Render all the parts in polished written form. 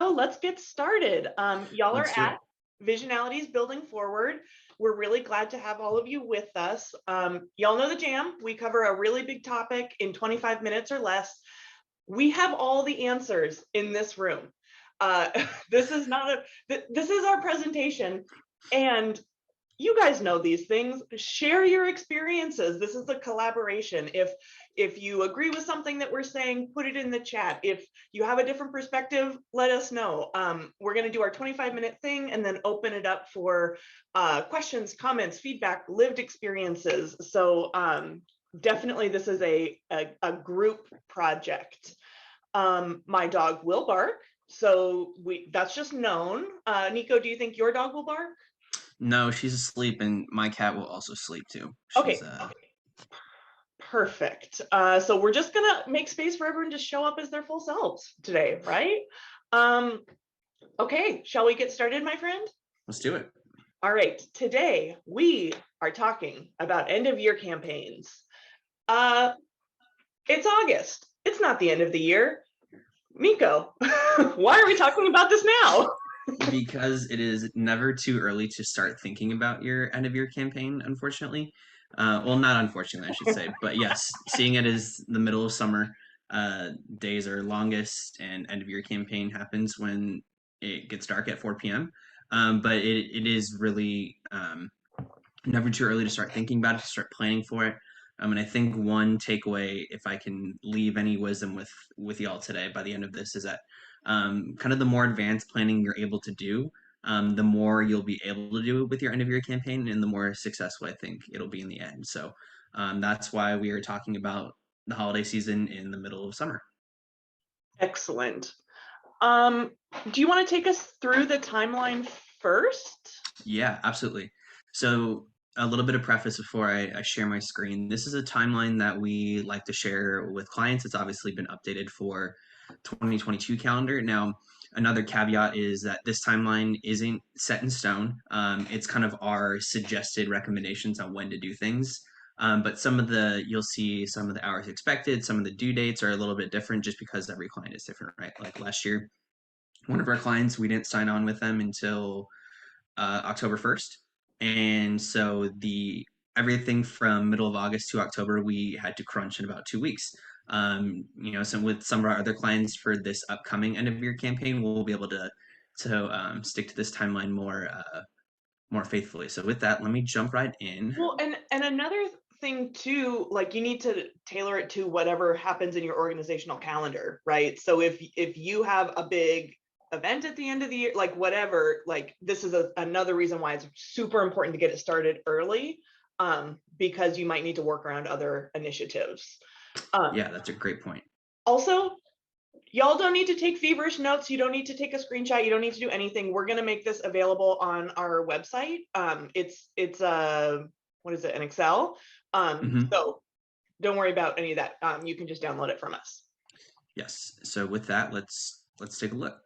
let's get started. Y'all are Let's do at it. Visionality's Building Forward. We're really glad to have all of you with us. Y'all know the jam. We cover a really big topic in 25 minutes or less. We have all the answers in this room. Uh, this is not this is our presentation, and you guys know these things. Share your experiences. This is a collaboration. If you agree with something that we're saying, put it in the chat. If you have a different perspective, let us know. We're going to do our 25-minute thing and then open it up for questions, comments, feedback, lived experiences. So definitely this is a group project. My dog will bark, so that's just known. Nico, do you think your dog will bark? No, she's asleep, and my cat will also sleep too. Okay, She's perfect. So we're just gonna make space for everyone to show up as their full selves today, right? Okay, shall we get started, my friend? Let's do it. All right, today we are talking about end of year campaigns. It's August. It's not the end of the year. Nico, why are we talking about this now? Because it is never too early to start thinking about your end of year campaign, unfortunately. Well, not unfortunately, I should say, but yes, seeing it as the middle of summer, days are longest, and end of year campaign happens when it gets dark at 4 p.m. But it is really never too early to start thinking about it, to start planning for it. And I think one takeaway, if I can leave any wisdom with y'all today by the end of this, is that kind of the more advanced planning you're able to do, the more you'll be able to do with your end of year campaign, and the more successful I think it'll be in the end. So that's why we are talking about the holiday season in the middle of summer. Excellent. Do you want to take us through the timeline first? Yeah, absolutely. So a little bit of preface before I share my screen. This is a timeline that we like to share with clients. It's obviously been updated for 2022 calendar. Now, another caveat is that this timeline isn't set in stone. It's kind of our suggested recommendations on when to do things. But you'll see some of the hours expected, some of the due dates are a little bit different just because every client is different, right? Like last year, one of our clients, we didn't sign on with them until October 1st. And so everything from middle of August to October, we had to crunch in about 2 weeks. So with some of our other clients for this upcoming end of year campaign, we'll be able to stick to this timeline more faithfully. So with that, let me jump right in. Well, and another thing too, like you need to tailor it to whatever happens in your organizational calendar, right? So if you have a big event at the end of the year, like whatever, like this is another reason why it's super important to get it started early, because you might need to work around other initiatives. Yeah, that's a great point. Also, y'all don't need to take feverish notes. You don't need to take a screenshot. You don't need to do anything. We're going to make this available on our website. It's what is it, an Excel? So don't worry about any of that. You can just download it from us. Yes. So with that, let's take a look.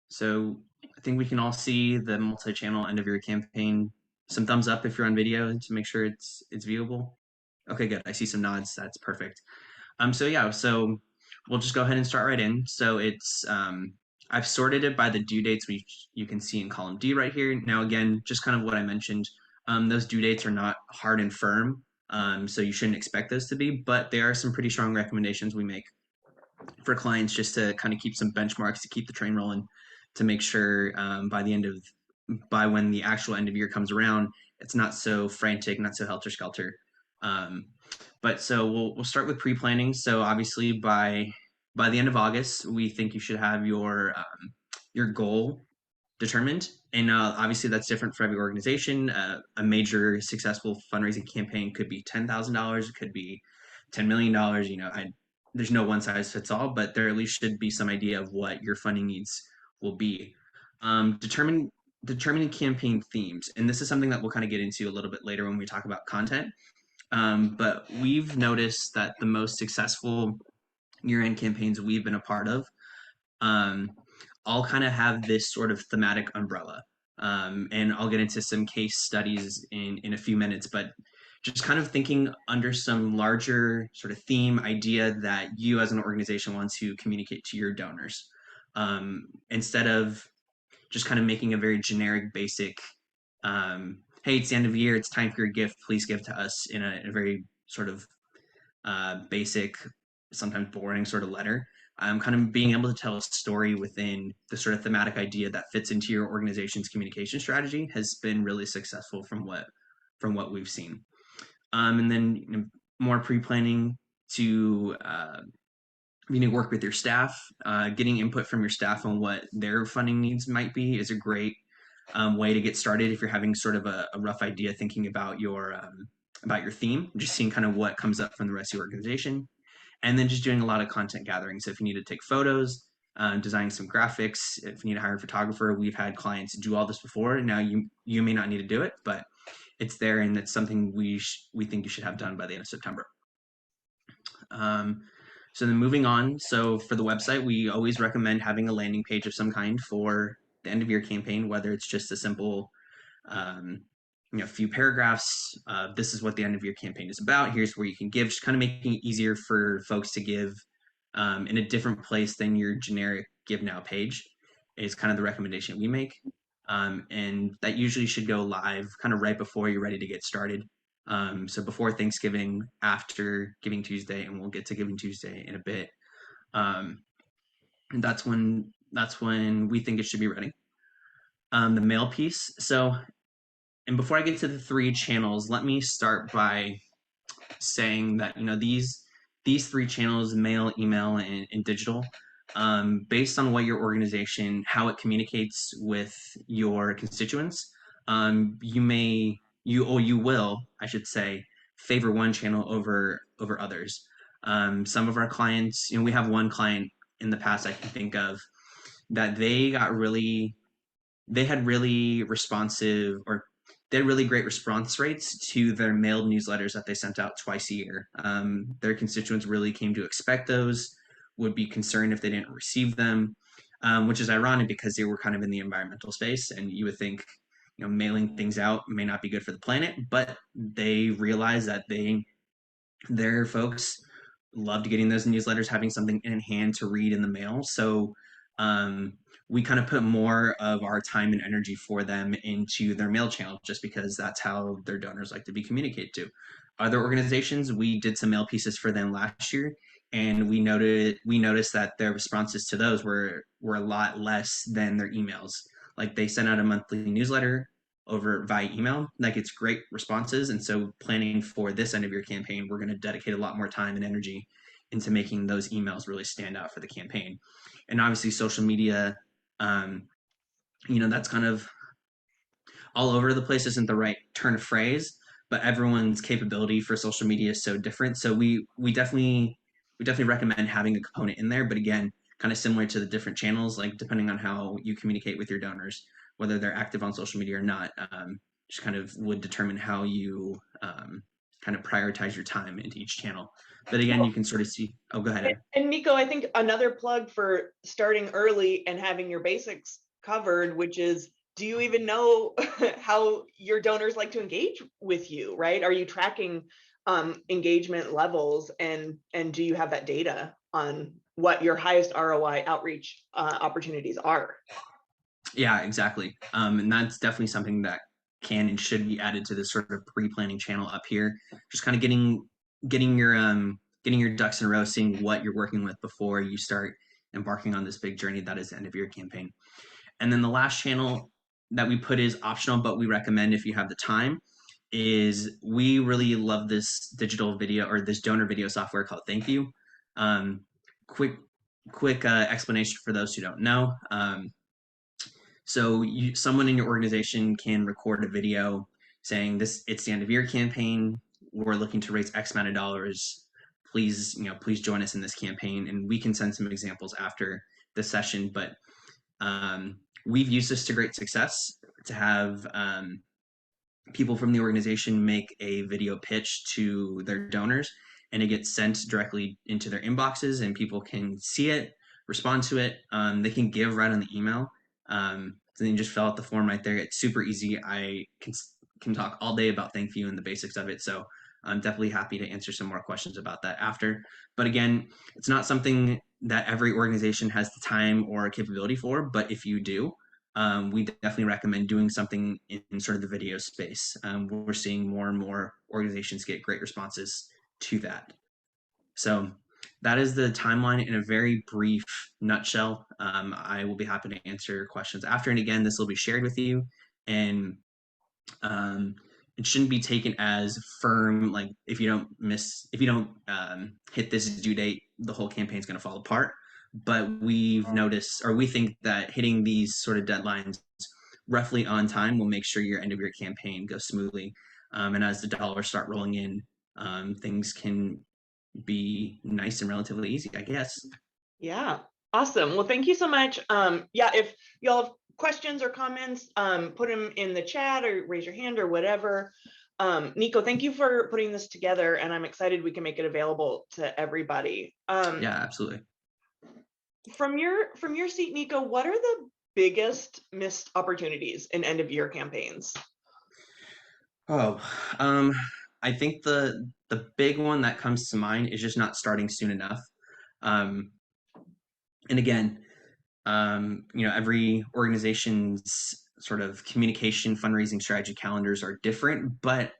So I think we can all see the multi-channel end of your campaign. Some thumbs up if you're on video to make sure it's viewable. Okay, good. I see some nods. That's perfect. So we'll just go ahead and start right in. So I've sorted it by the due dates, which you can see in column D right here. Now, again, just kind of what I mentioned, those due dates are not hard and firm, so you shouldn't expect those to be, but there are some pretty strong recommendations we make for clients just to kind of keep some benchmarks to keep the train rolling, to make sure by when the actual end of year comes around, it's not so frantic, not so helter skelter. But so we'll start with pre-planning. So obviously by the end of August, we think you should have your goal determined, and obviously that's different for every organization. A major successful fundraising campaign could be $10,000, it could be $10 million. There's no one size fits all, but there at least should be some idea of what your funding needs will be. Determining campaign themes, and this is something that we'll kind of get into a little bit later when we talk about content. But we've noticed that the most successful year-end campaigns we've been a part of all kind of have this sort of thematic umbrella. And I'll get into some case studies in a few minutes, but just kind of thinking under some larger sort of theme idea that you as an organization want to communicate to your donors. instead of just kind of making a very generic, basic, hey, it's the end of the year, it's time for your gift, please give to us, in a very sort of basic, sometimes boring sort of letter. Kind of being able to tell a story within the sort of thematic idea that fits into your organization's communication strategy has been really successful from what we've seen. And then, you know, more pre-planning to work with your staff. Getting input from your staff on what their funding needs might be is a great way to get started if you're having sort of a rough idea thinking about your theme, just seeing kind of what comes up from the rest of the organization, and then just doing a lot of content gathering. So if you need to take photos, designing some graphics, if you need to hire a photographer, we've had clients do all this before. Now you may not need to do it, but it's there, and it's something we think you should have done by the end of September. So then moving on, so for the website, we always recommend having a landing page of some kind for the end of year campaign, whether it's just a simple few paragraphs. This is what the end of your campaign is about. Here's where you can give, just kind of making it easier for folks to give in a different place than your generic give now page is kind of the recommendation we make. And that usually should go live kind of right before you're ready to get started. So before Thanksgiving, after Giving Tuesday, and we'll get to Giving Tuesday in a bit. And that's when we think it should be ready. The mail piece. So, and before I get to the 3 channels, let me start by saying that these 3 channels, mail, email, and digital, based on what your organization, how it communicates with your constituents, you will, I should say, favor one channel over others. Some of our clients, we have one client in the past I can think of that they had really responsive, or they had really great response rates to their mailed newsletters that they sent out twice a year. Their constituents really came to expect those, would be concerned if they didn't receive them, which is ironic because they were kind of in the environmental space, and you would think mailing things out may not be good for the planet, but they realize that their folks loved getting those newsletters, having something in hand to read in the mail. So we kind of put more of our time and energy for them into their mail channel, just because that's how their donors like to be communicated to. Other organizations, we did some mail pieces for them last year, and we noticed that their responses to those were a lot less than their emails. Like, they sent out a monthly newsletter over via email that gets great responses, and so planning for this end of your campaign, we're going to dedicate a lot more time and energy into making those emails really stand out for the campaign. And obviously social media, that's kind of all over the place, isn't the right turn of phrase, but everyone's capability for social media is so different. So we definitely recommend having a component in there, but again, kind of similar to the different channels, like depending on how you communicate with your donors, whether they're active on social media or not, just kind of would determine how you kind of prioritize your time into each channel. But again, you can sort of see, oh, go ahead. And Nico, I think another plug for starting early and having your basics covered, which is, do you even know how your donors like to engage with you, right? Are you tracking engagement levels, and do you have that data on what your highest ROI outreach opportunities are? Yeah, exactly. And that's definitely something that can and should be added to this sort of pre-planning channel up here. Just kind of getting your ducks in a row, seeing what you're working with before you start embarking on this big journey that is the end of your campaign. And then the last channel that we put is optional, but we recommend if you have the time, is we really love this digital video, or this donor video software called Thank You. Quick explanation for those who don't know. So someone in your organization can record a video saying, it's the end of your campaign, we're looking to raise X amount of dollars, please join us in this campaign. And we can send some examples after the session, but we've used this to great success to have people from the organization make a video pitch to their donors, and it gets sent directly into their inboxes, and people can see it, respond to it. They can give right on the email. So then you just fill out the form right there. It's super easy. I can talk all day about Thank You and the basics of it. So I'm definitely happy to answer some more questions about that after. But again, it's not something that every organization has the time or capability for, but if you do, we definitely recommend doing something in sort of the video space. We're seeing more and more organizations get great responses to that. So that is the timeline in a very brief nutshell. I will be happy to answer questions after. And again, this will be shared with you. And it shouldn't be taken as firm, like if you don't hit this due date, the whole campaign is going to fall apart. But we've noticed, or we think that hitting these sort of deadlines roughly on time will make sure your end of year campaign goes smoothly. And as the dollars start rolling in, things can be nice and relatively easy, I guess. Yeah, awesome. Well, thank you so much. Yeah, if y'all have questions or comments, put them in the chat or raise your hand or whatever. Nico, thank you for putting this together, and I'm excited we can make it available to everybody. Yeah, absolutely. From your seat, Nico, what are the biggest missed opportunities in end of year campaigns? Oh, I think the big one that comes to mind is just not starting soon enough. Um, and again, every organization's sort of communication fundraising strategy calendars are different, but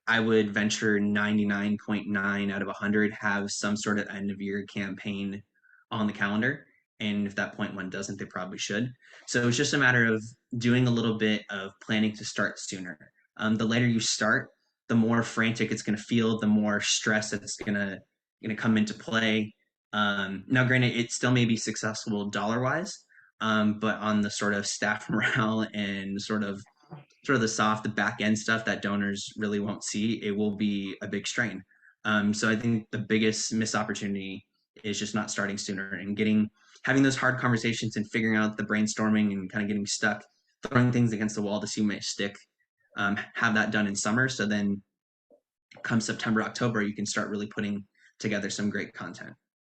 I would venture 99.9 out of 100 have some sort of end of year campaign on the calendar. And if that point one doesn't, they probably should. So it's just a matter of doing a little bit of planning to start sooner. The later you start, the more frantic it's going to feel, the more stress that's going to come into play. Now, granted, it still may be successful dollar wise, but on the sort of staff morale and sort of the soft, the back end stuff that donors really won't see, it will be a big strain. So I think the biggest missed opportunity is just not starting sooner and having those hard conversations and figuring out the brainstorming and kind of getting stuck, throwing things against the wall to see what may stick. Have that done in summer, so then come September, October, you can start really putting together some great content.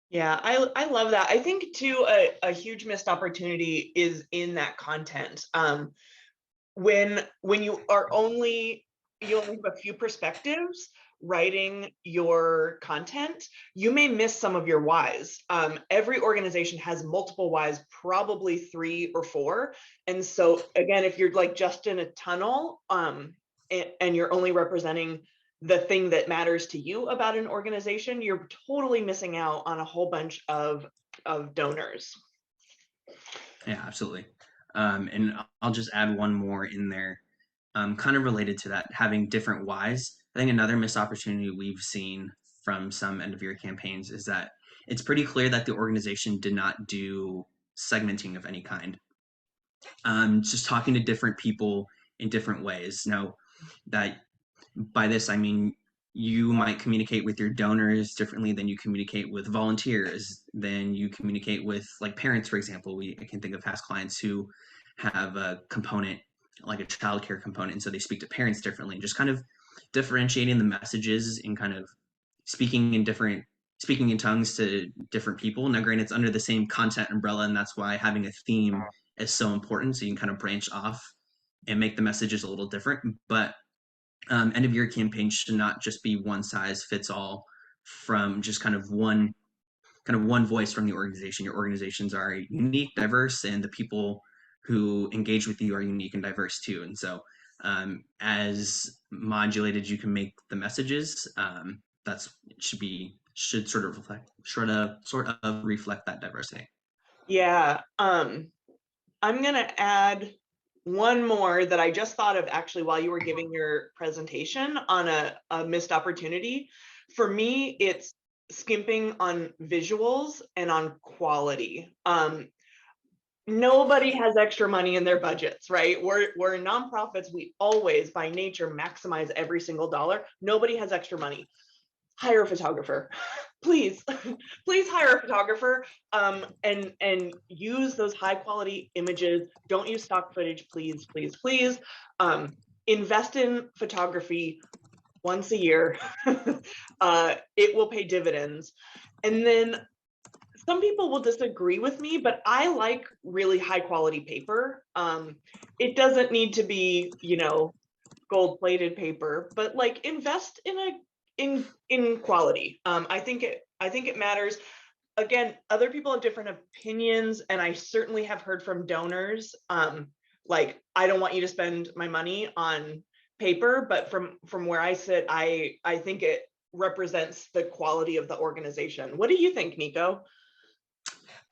Yeah, I love that. I think too, a huge missed opportunity is in that content. When you only have a few perspectives writing your content, you may miss some of your whys. Every organization has multiple whys, probably 3 or 4. And so again, if you're like just in a tunnel, and you're only representing the thing that matters to you about an organization, you're totally missing out on a whole bunch of donors. Yeah, absolutely. And I'll just add one more in there, kind of related to that, having different whys. I think another missed opportunity we've seen from some end of year campaigns is that it's pretty clear that the organization did not do segmenting of any kind. Just talking to different people in different ways. Now, that by this I mean you might communicate with your donors differently than you communicate with volunteers, than you communicate with like parents, for example. I can think of past clients who have a component like a childcare component, and so they speak to parents differently. Just kind of differentiating the messages and kind of speaking in tongues to different people. Now, granted, it's under the same content umbrella, and that's why having a theme is so important. So you can kind of branch off and make the messages a little different. But end of year campaigns should not just be one size fits all from just kind of one voice from the organization. Your organizations are unique, diverse, and the people who engage with you are unique and diverse too. And so as modulated you can make the messages, that's should sort of reflect that diversity. Yeah. I'm going to add one more that I just thought of actually while you were giving your presentation on a missed opportunity. For me, it's skimping on visuals and on quality. Nobody has extra money in their budgets, right? We're nonprofits. We always, by nature, maximize every single dollar. Nobody has extra money. Hire a photographer. Please, please hire a photographer, and use those high quality images. Don't use stock footage, please, please, please. Invest in photography once a year. It will pay dividends. And then some people will disagree with me, but I like really high quality paper. It doesn't need to be, gold plated paper, but like invest in quality. I think it matters. again, other people have different opinions, and I certainly have heard from donors, like, I don't want you to spend my money on paper, but from where I sit, I think it represents the quality of the organization. What do you think, Nico?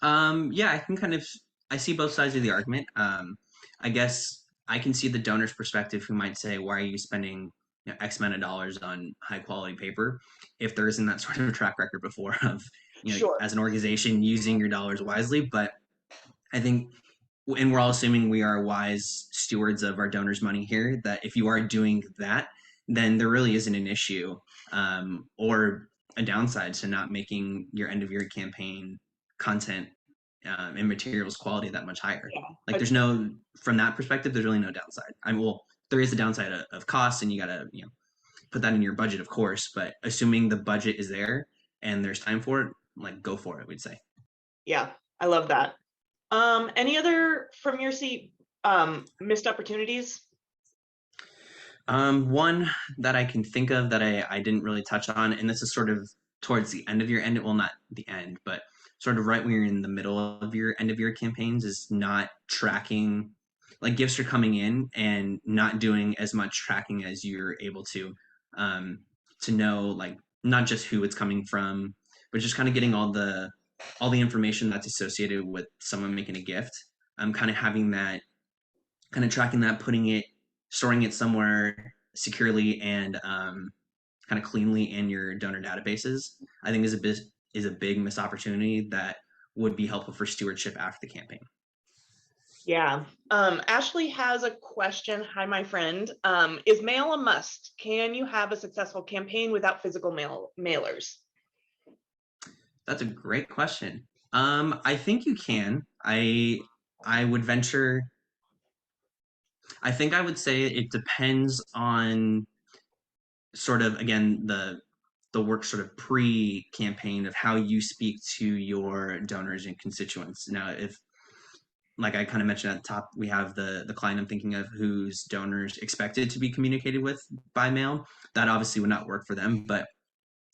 Yeah, I can kind of I see both sides of the argument. I guess I can see the donor's perspective who might say, "Why are you spending X amount of dollars on high quality paper if there isn't that sort of track record before of Sure. as an organization using your dollars wisely?" But I think, and we're all assuming we are wise stewards of our donors' money here, that if you are doing that, then there really isn't an issue or a downside to not making your end of year campaign content and materials quality that much higher. Yeah. Like there's no, from that perspective, there's really no downside. I mean, well, there is the downside of costs, and you got to put that in your budget, of course. But assuming the budget is there and there's time for it, like go for it, we'd say. Yeah, I love that. Any other from your seat missed opportunities? One that I can think of that I didn't really touch on, and this is sort of towards the end of your end, well, not the end, but sort of right when you're in the middle of your end of your campaigns, is not tracking, like gifts are coming in and not doing as much tracking as you're able um, to know, like not just who it's coming from, but just kind of getting all the information that's associated with someone making a gift. I'm kind of having that, kind of tracking that, putting it, storing it somewhere securely and kind of cleanly in your donor databases, I think is a big missed opportunity that would be helpful for stewardship after the campaign. Yeah. Ashley has a question. Hi, my friend. Is mail a must? Can you have a successful campaign without physical mailers? That's a great question. I think you can. I would venture. I think I would say it depends on sort of, again, the work sort of pre-campaign of how you speak to your donors and constituents. Now, if, like I kind of mentioned at the top, we have the client I'm thinking of whose donors expected to be communicated with by mail, that obviously would not work for them. But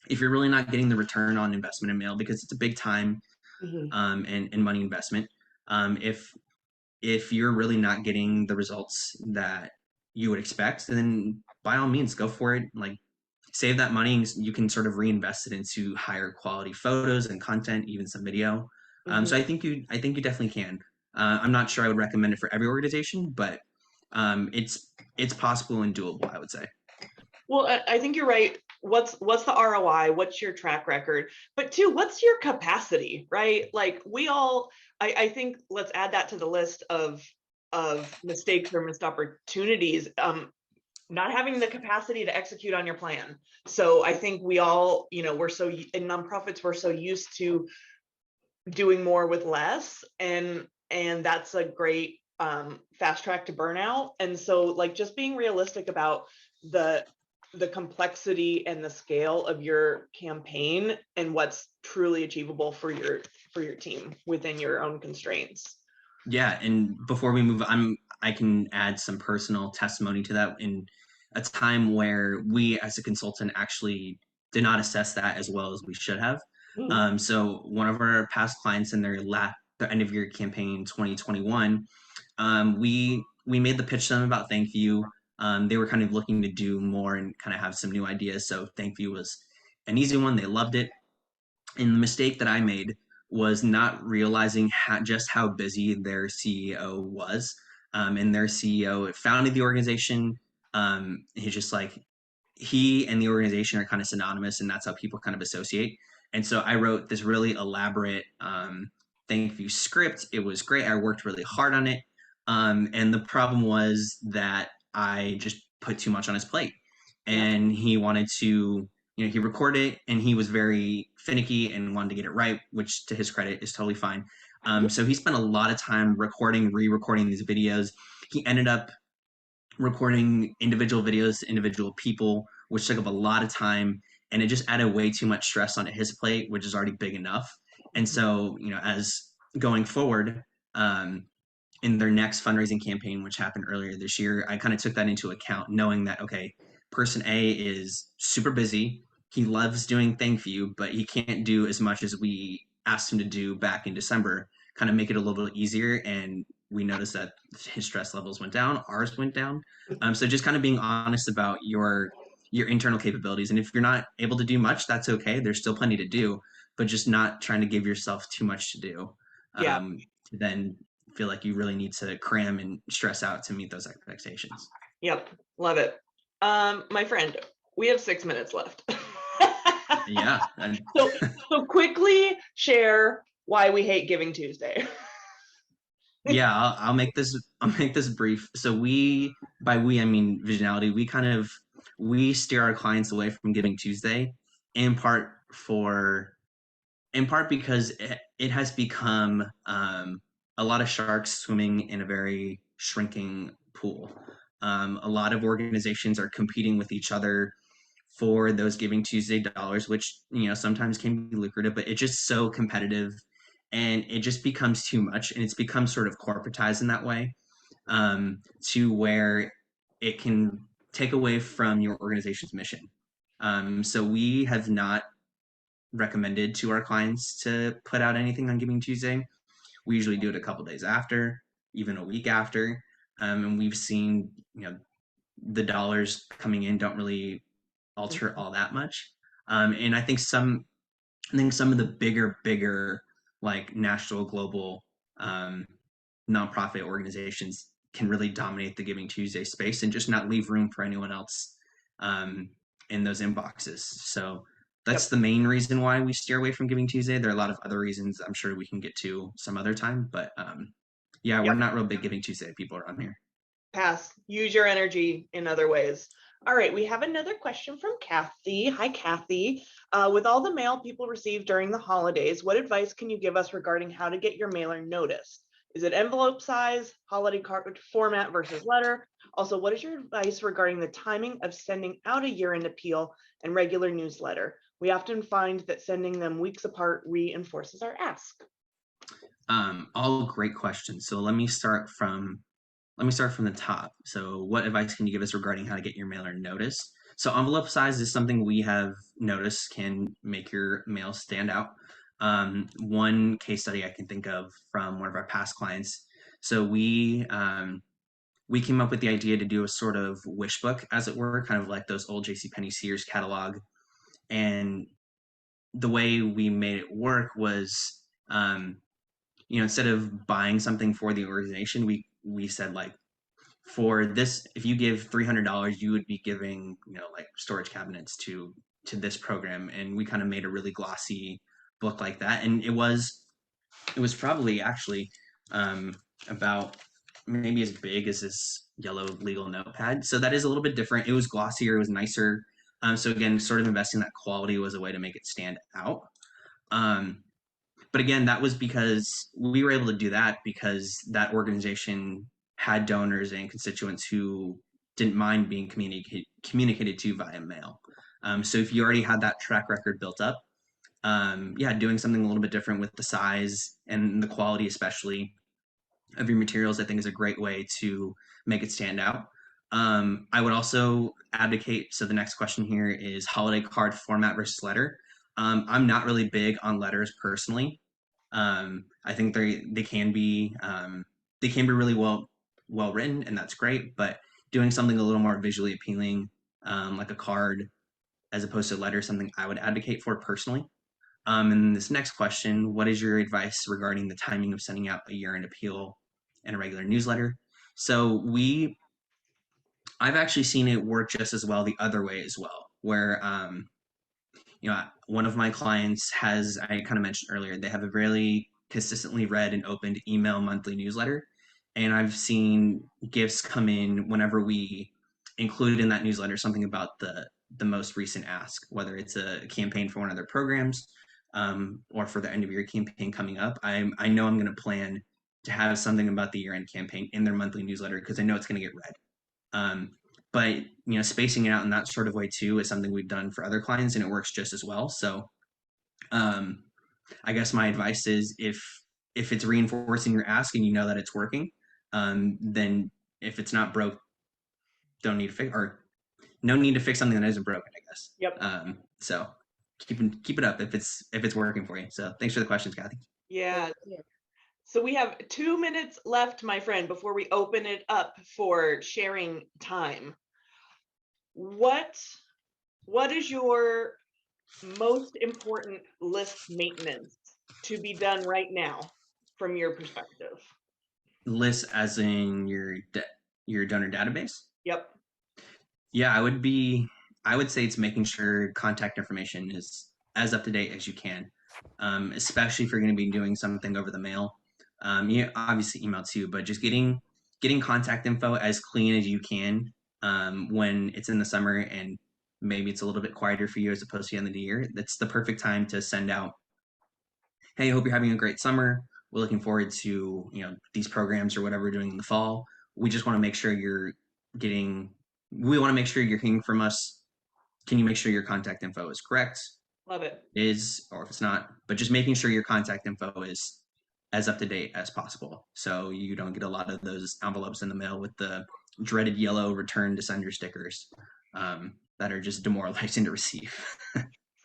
if you're really not getting the return on investment in mail, because it's a big time Mhm. and money investment, if you're really not getting the results that you would expect, then by all means go for it. Like save that money, and you can sort of reinvest it into higher quality photos and content, even some video. So Mhm. I think you definitely can. I'm not sure I would recommend it for every organization, but it's possible and doable, I would say. Well, I think you're right. What's the ROI? What's your track record? But two, what's your capacity, right? Like we all, I think let's add that to the list of mistakes or missed opportunities. Not having the capacity to execute on your plan. So I think we all, we're so in nonprofits, we're so used to doing more with less, and that's a great fast track to burnout. And so like just being realistic about the the complexity and the scale of your campaign and what's truly achievable for your team within your own constraints. Yeah, and before we move, I can add some personal testimony to that. In a time where we, as a consultant, actually did not assess that as well as we should have. Mm. So one of our past clients in their end of year campaign 2021, we made the pitch to them about Thank You. They were kind of looking to do more and kind of have some new ideas. So Thank You was an easy one. They loved it. And the mistake that I made was not realizing just how busy their CEO was. And their CEO founded the organization. He's just like, he and the organization are kind of synonymous, and that's how people kind of associate. And so I wrote this really elaborate thank you script. It was great. I worked really hard on it. And the problem was that I just put too much on his plate. Yeah. And he wanted to, he recorded it, and he was very finicky and wanted to get it right, which to his credit is totally fine. So he spent a lot of time recording, re-recording these videos. He ended up recording individual videos to individual people, which took up a lot of time, and it just added way too much stress onto his plate, which is already big enough. And so, as going forward, in their next fundraising campaign, which happened earlier this year, I kind of took that into account, knowing that, okay, person A is super busy. He loves doing Thank You, but he can't do as much as we asked him to do back in December, kind of make it a little bit easier. And we noticed that his stress levels went down, ours went down. So just kind of being honest about your internal capabilities. And if you're not able to do much, that's okay. There's still plenty to do, but just not trying to give yourself too much to do. Yeah. To then feel like you really need to cram and stress out to meet those expectations. Yep. Love it. My friend, we have 6 minutes left. Yeah. So quickly share why we hate Giving Tuesday. Yeah, I'll make this brief. So by we I mean Visionality, we steer our clients away from Giving Tuesday in part because it has become a lot of sharks swimming in a very shrinking pool. A lot of organizations are competing with each other for those Giving Tuesday dollars, which sometimes can be lucrative, but it's just so competitive, and it just becomes too much, and it's become sort of corporatized in that way, to where it can take away from your organization's mission. So we have not recommended to our clients to put out anything on Giving Tuesday. We usually do it a couple days after, even a week after, and we've seen the dollars coming in don't really alter all that much. And I think some of the bigger like national global nonprofit organizations can really dominate the Giving Tuesday space and just not leave room for anyone else um, in those inboxes. So that's Yep. the main reason why we steer away from Giving Tuesday. There are a lot of other reasons I'm sure we can get to some other time, but yeah, we're Yep. not real big Giving Tuesday people around here. Pass. Use your energy in other ways. All right, we have another question from Kathy. Hi, Kathy. With all the mail people receive during the holidays, what advice can you give us regarding how to get your mailer noticed? Is it envelope size, holiday card format versus letter? Also, what is your advice regarding the timing of sending out a year-end appeal and regular newsletter? We often find that sending them weeks apart reinforces our ask. All great questions. So let me start from the top. So what advice can you give us regarding how to get your mailer noticed? So envelope size is something we have noticed can make your mail stand out. One case study I can think of from one of our past clients. So we came up with the idea to do a sort of wish book, as it were, kind of like those old JCPenney Sears catalog. And the way we made it work was, instead of buying something for the organization, we said, like, for this, if you give $300, you would be giving like storage cabinets to this program. And we kind of made a really glossy book like that, and it was probably actually about maybe as big as this yellow legal notepad. So that is a little bit different. It was glossier, it was nicer. So again, sort of investing that quality was a way to make it stand out. But again, that was because we were able to do that because that organization had donors and constituents who didn't mind being communicated to via mail. So if you already had that track record built up, yeah, doing something a little bit different with the size and the quality, especially of your materials, I think is a great way to make it stand out. I would also advocate. So the next question here is holiday card format versus letter. I'm not really big on letters personally. I think they can be really well written, and that's great. But doing something a little more visually appealing, like a card, as opposed to a letter, is something I would advocate for personally. And this next question: what is your advice regarding the timing of sending out a year-end appeal and a regular newsletter? So I've actually seen it work just as well the other way as well, where one of my clients has, I kind of mentioned earlier, they have a really consistently read and opened email monthly newsletter. And I've seen gifts come in whenever we include in that newsletter something about the most recent ask, whether it's a campaign for one of their programs, or for the end of year campaign coming up. I know I'm going to plan to have something about the year end campaign in their monthly newsletter because I know it's going to get read. But spacing it out in that sort of way too is something we've done for other clients, and it works just as well. So I guess my advice is, if it's reinforcing your ask and you know that it's working, then if it's not broke, don't need to fix, or no need to fix something that isn't broken, I guess. Yep. So keep it up if it's working for you. So thanks for the questions, Kathy. Yeah. So we have 2 minutes left, my friend, before we open it up for sharing time. What is your most important list maintenance to be done right now from your perspective? List as in your donor database. Yep. Yeah, I would say it's making sure contact information is as up to date as you can, especially if you're going to be doing something over the mail. You obviously email too, but just getting contact info as clean as you can when it's in the summer and maybe it's a little bit quieter for you as opposed to the end of the year. That's the perfect time to send out, hey, I hope you're having a great summer. We're looking forward to these programs or whatever we're doing in the fall. We just want to make sure you're getting. We want to make sure you're hearing from us. Can you make sure your contact info is correct? Love it. Is or if it's not, but just making sure your contact info is as up to date as possible, so you don't get a lot of those envelopes in the mail with the dreaded yellow return to sender stickers that are just demoralizing to receive.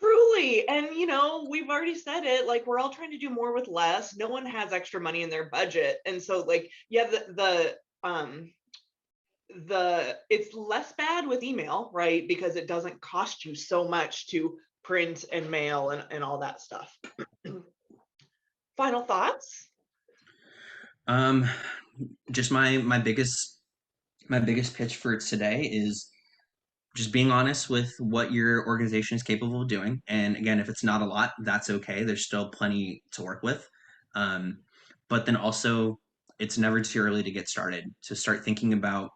Truly. And we've already said it, like we're all trying to do more with less. No one has extra money in their budget. And so like, yeah, the it's less bad with email, right? Because it doesn't cost you so much to print and mail and all that stuff. Final thoughts? Just my biggest pitch for today is just being honest with what your organization is capable of doing. And again, if it's not a lot, that's okay. There's still plenty to work with. But then also, it's never too early to get started, to start thinking about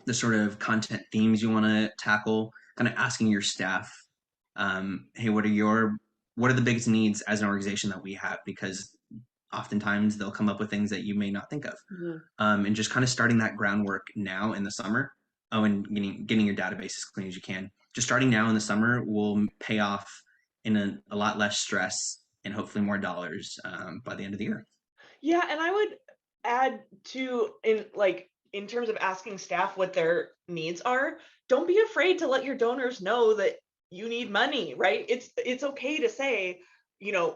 the sort of content themes you want to tackle, kind of asking your staff, hey, what are the biggest needs as an organization that we have? Because oftentimes they'll come up with things that you may not think of. Mm-hmm. And just kind of starting that groundwork now in the summer. Oh, and getting your database as clean as you can. Just starting now in the summer will pay off in a lot less stress and hopefully more dollars by the end of the year. Yeah, and I would add to in terms of asking staff what their needs are, don't be afraid to let your donors know that you need money, right? It's okay to say,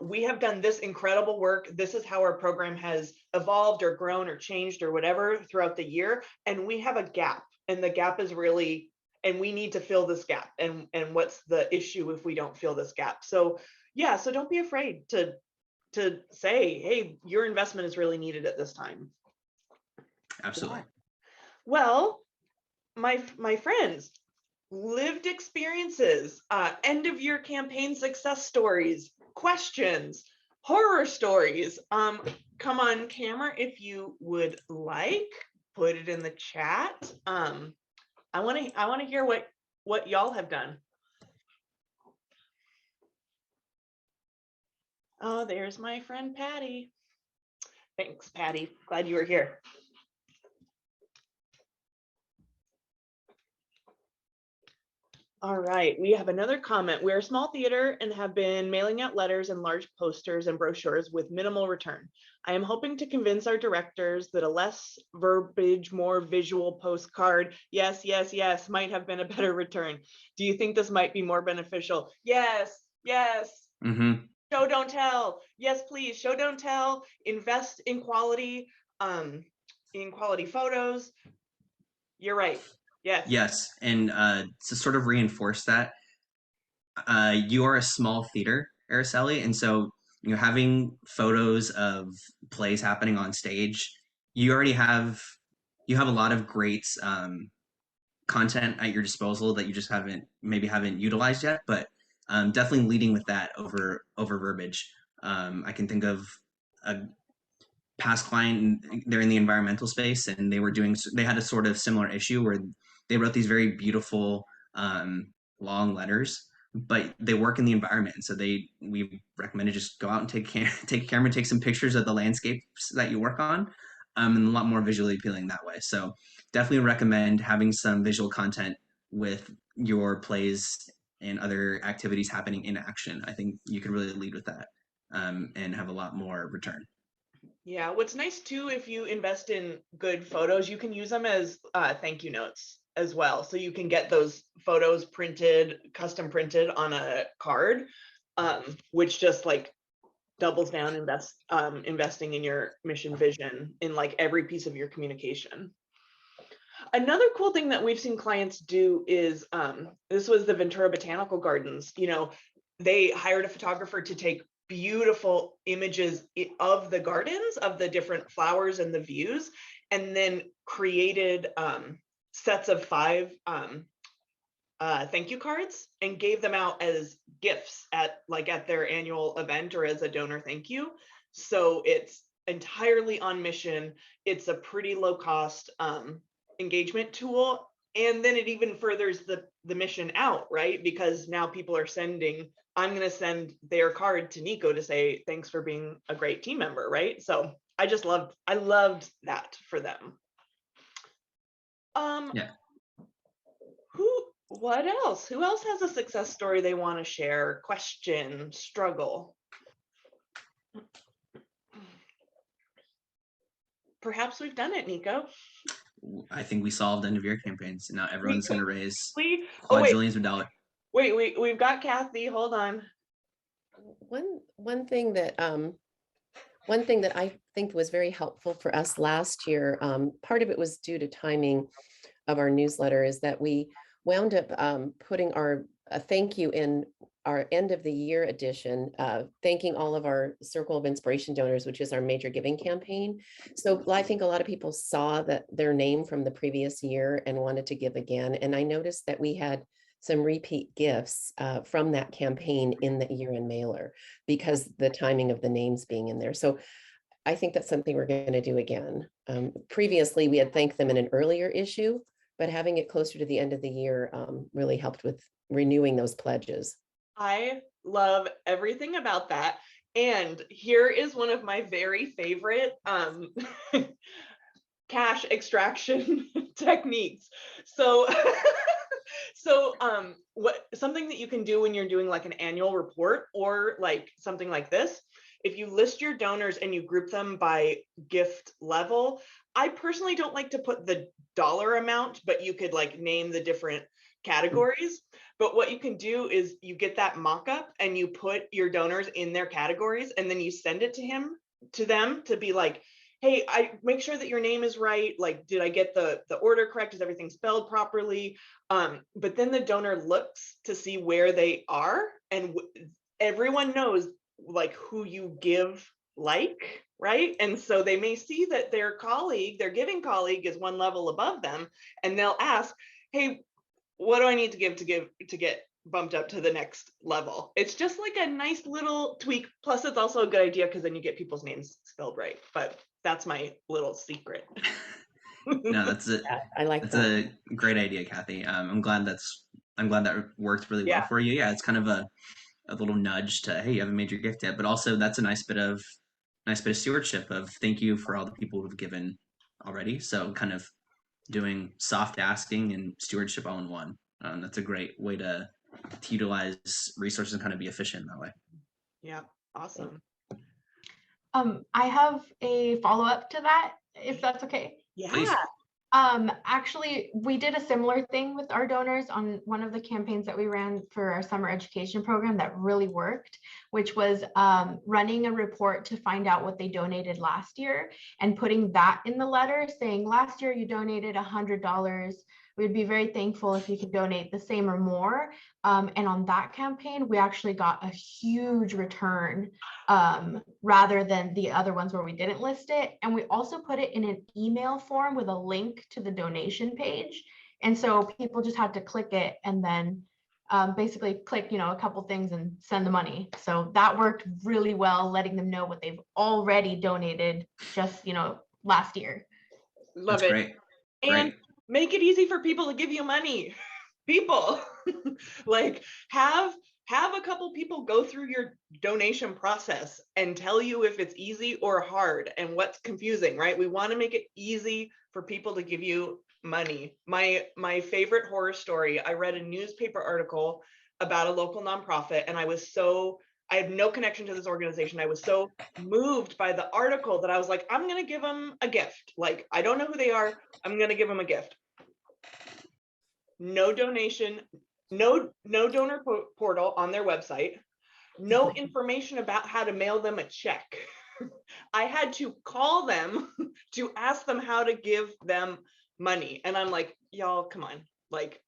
we have done this incredible work. This is how our program has evolved or grown or changed or whatever throughout the year, and we have a gap, and the gap is really, and we need to fill this gap. And what's the issue if we don't fill this gap? So yeah, so don't be afraid to say, hey, your investment is really needed at this time. Absolutely. Yeah. Well, my friends, lived experiences, end of year campaign success stories, questions, horror stories. Come on camera if you would like. Put it in the chat. I want to hear what y'all have done. Oh, there's my friend Patty. Thanks, Patty. Glad you were here. All right, we have another comment. We're a small theater and have been mailing out letters and large posters and brochures with minimal return. I am hoping to convince our directors that a less verbiage, more visual postcard, yes, yes, yes, might have been a better return. Do you think this might be more beneficial? Yes, yes. Mm-hmm. Show, don't tell. Yes, please. Show, don't tell. Invest in quality photos. You're right. Yes. Yes, and to sort of reinforce that, you are a small theater, Araceli, and so having photos of plays happening on stage, you already have a lot of great content at your disposal that you just haven't utilized yet. But definitely leading with that over verbiage. I can think of a past client. They're in the environmental space, and they had a sort of similar issue where they wrote these very beautiful long letters, but they work in the environment, and so we recommended just go out and take a camera, take some pictures of the landscapes that you work on, and a lot more visually appealing that way. So definitely recommend having some visual content with your plays and other activities happening in action. I think you can really lead with that and have a lot more return. Yeah, what's nice too, if you invest in good photos, you can use them as thank you notes as well. So you can get those photos printed, custom printed on a card, which just like doubles down investing in your mission vision in like every piece of your communication. Another cool thing that we've seen clients do is this was the Ventura Botanical Gardens. You know, they hired a photographer to take beautiful images of the gardens, of the different flowers and the views, and then created sets of 5 thank you cards and gave them out as gifts at their annual event or as a donor thank you. So it's entirely on mission. It's a pretty low cost engagement tool. And then it even furthers the mission out, right? Because now people are sending, I'm going to send their card to Nico to say, thanks for being a great team member, right? So I loved that for them. Yeah. What else? Who else has a success story they want to share? Question, struggle? Perhaps we've done it, Nico. I think we solved end of year campaigns. Now everyone's going to raise quadrillions of dollars. Wait, we've got Kathy. Hold on. One thing that I think was very helpful for us last year, part of it was due to timing of our newsletter, is that we wound up putting a thank you in our end of the year edition, thanking all of our Circle of Inspiration donors, which is our major giving campaign. So I think a lot of people saw that their name from the previous year and wanted to give again. And I noticed that we had some repeat gifts from that campaign in the year-end mailer because the timing of the names being in there. So I think that's something we're going to do again. Previously, we had thanked them in an earlier issue, but having it closer to the end of the year really helped with renewing those pledges. I love everything about that. And here is one of my very favorite cash extraction techniques. So something that you can do when you're doing like an annual report or like something like this, if you list your donors and you group them by gift level, I personally don't like to put the dollar amount, but you could like name the different categories. But what you can do is you get that mock-up and you put your donors in their categories, and then you send it to them to be like, hey, I make sure that your name is right. Like, did I get the order correct? Is everything spelled properly? But then the donor looks to see where they are, and everyone knows like who you give like, right? And so they may see that their giving colleague is one level above them, and they'll ask, hey, what do I need to give to get bumped up to the next level? It's just like a nice little tweak. Plus, it's also a good idea because then you get people's names spelled right. But that's my little secret. No, that's it. I like that's that. a great idea, Kathy. I'm glad that worked really well for you. Yeah, it's kind of a little nudge to, hey, you have a major gift yet, but also that's a nice bit of stewardship of thank you for all the people who've given already. So kind of doing soft asking and stewardship all in one. That's a great way to utilize resources and kind of be efficient that way. Yeah, awesome. I have a follow-up to that, if that's okay. Yeah. Please. Actually, we did a similar thing with our donors on one of the campaigns that we ran for our summer education program that really worked, which was running a report to find out what they donated last year and putting that in the letter saying, last year you donated $100. We'd be very thankful if you could donate the same or more. And on that campaign, we actually got a huge return rather than the other ones where we didn't list it. And we also put it in an email form with a link to the donation page. And so people just had to click it and then basically click, a couple things and send the money. So that worked really well, letting them know what they've already donated just, last year. Love That's it. great. And make it easy for people to give you money. People like have a couple people go through your donation process and tell you if it's easy or hard and what's confusing, right? We want to make it easy for people to give you money. My favorite horror story, I read a newspaper article about a local nonprofit, and I have no connection to this organization. I was so moved by the article that I was like, I'm going to give them a gift. Like, I don't know who they are. I'm going to give them a gift. no donation, no donor portal on their website, no information about how to mail them a check. I had to call them to ask them how to give them money. And I'm like, y'all, come on, like,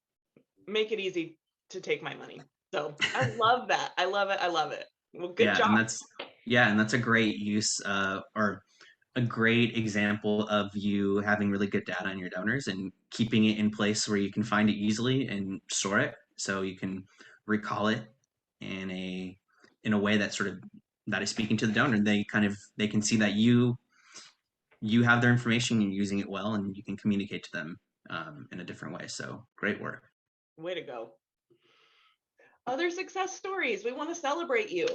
make it easy to take my money. So I love that. I love it. I love it. Well, good job. And that's a great use or a great example of you having really good data on your donors and keeping it in place where you can find it easily and store it so you can recall it in a way that that is speaking to the donor. They can see that you have their information, you're using it well, and you can communicate to them in a different way. So great work. Way to go. Other success stories. We want to celebrate you.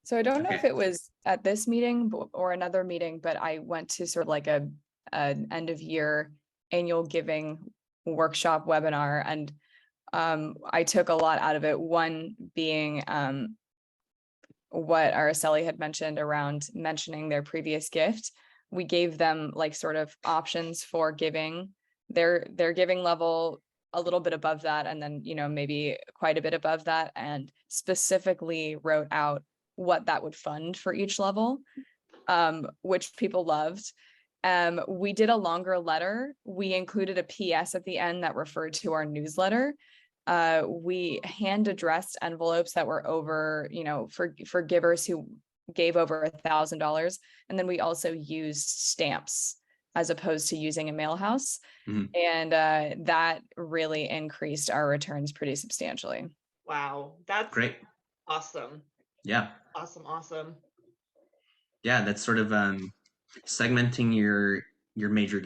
So I don't know if it was at this meeting or another meeting, but I went to sort of like an end of year annual giving workshop webinar, and I took a lot out of it. One being what Araceli had mentioned around mentioning their previous gift. We gave them like sort of options for giving their giving level a little bit above that, and then, you know, maybe quite a bit above that, and specifically wrote out what that would fund for each level, which people loved. We did a longer letter. We included a PS at the end that referred to our newsletter. We hand addressed envelopes that were over, you know, for givers who gave over $1,000. And then we also used stamps as opposed to using a mail house. Mm-hmm. And that really increased our returns pretty substantially. Wow. That's great. Awesome. Yeah. Awesome. Yeah, that's sort of segmenting your major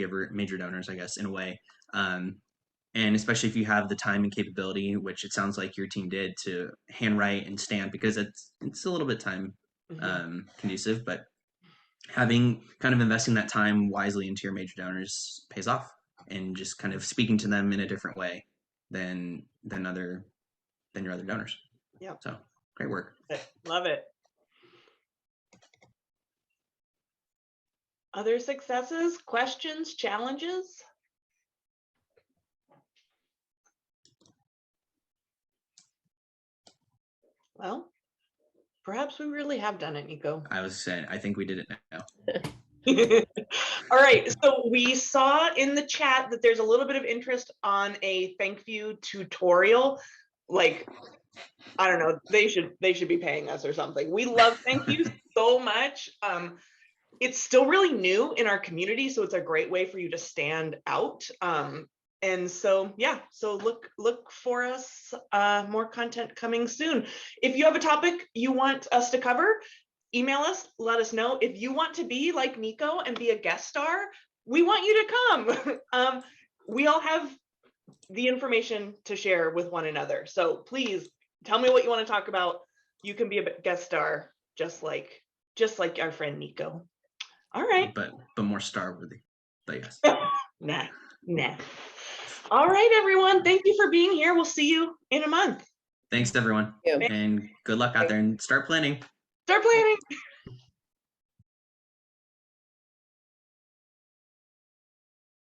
donors, I guess, in a way. And especially if you have the time and capability, which it sounds like your team did, to handwrite and stamp, because it's a little bit time conducive, but having investing that time wisely into your major donors pays off, and just kind of speaking to them in a different way than your other donors. Yeah. So great work. Love it. Other successes, questions, challenges? Well, perhaps we really have done it, Nico. I was saying, I think we did it now. All right, so we saw in the chat that there's a little bit of interest on a thank you tutorial. Like, I don't know, they should be paying us or something. We love thank yous so much. It's still really new in our community, so it's a great way for you to stand out. And so, yeah, so look for us, more content coming soon. If you have a topic you want us to cover, email us, let us know. If you want to be like Nico and be a guest star, we want you to come. We all have the information to share with one another. So please tell me what you want to talk about. You can be a guest star, just like our friend Nico. All right. But more star worthy, I guess. Nah. All right, everyone. Thank you for being here. We'll see you in a month. Thanks, everyone. Yeah. And good luck out there, and start planning. Start planning.